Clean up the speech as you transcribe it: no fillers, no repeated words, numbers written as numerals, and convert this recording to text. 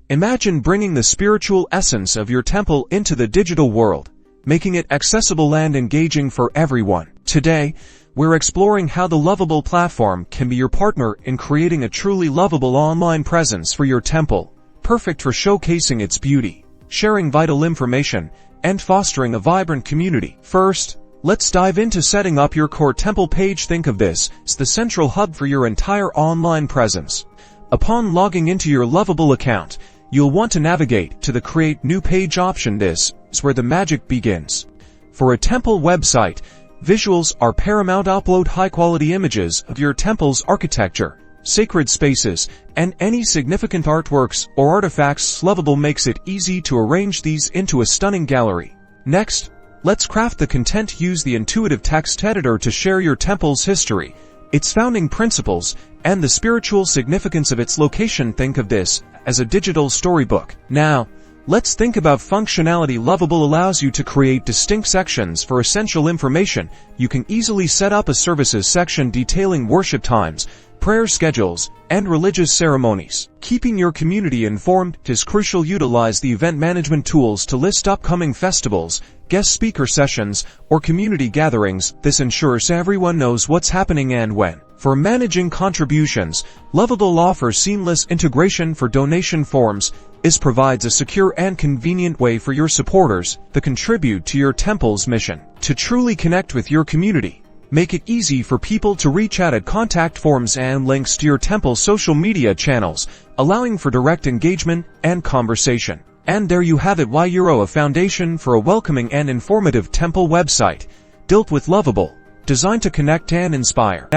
Imagine bringing the spiritual essence of your temple into the digital world, making it accessible and engaging for everyone. Today, we're exploring how the Lovable platform can be your partner in creating a truly lovable online presence for your temple, perfect for showcasing its beauty, sharing vital information, and fostering a vibrant community. First, let's dive into setting up your core temple page. Think of this as the central hub for your entire online presence. Upon logging into your Lovable account, you'll want to navigate to the Create New Page option. This is where the magic begins. For a temple website, visuals are paramount. Upload high-quality images of your temple's architecture, sacred spaces, and any significant artworks or artifacts. Lovable makes it easy to arrange these into a stunning gallery. Next, let's craft the content. Use the intuitive text editor to share your temple's history, its founding principles, and the spiritual significance of its location. Think of this as a digital storybook. Now, let's think about functionality. Lovable allows you to create distinct sections for essential information. You can easily set up a services section detailing worship times, prayer schedules, and religious ceremonies. Keeping your community informed is crucial. Utilize the event management tools to list upcoming festivals, guest speaker sessions, or community gatherings. This ensures everyone knows what's happening and when. For managing contributions, Lovable offers seamless integration for donation forms. This provides a secure and convenient way for your supporters to contribute to your temple's mission. To truly connect with your community, make it easy for people to reach out at contact forms and links to your temple's social media channels, allowing for direct engagement and conversation. And there you have it. A foundation for a welcoming and informative temple website, built with Lovable, designed to connect and inspire.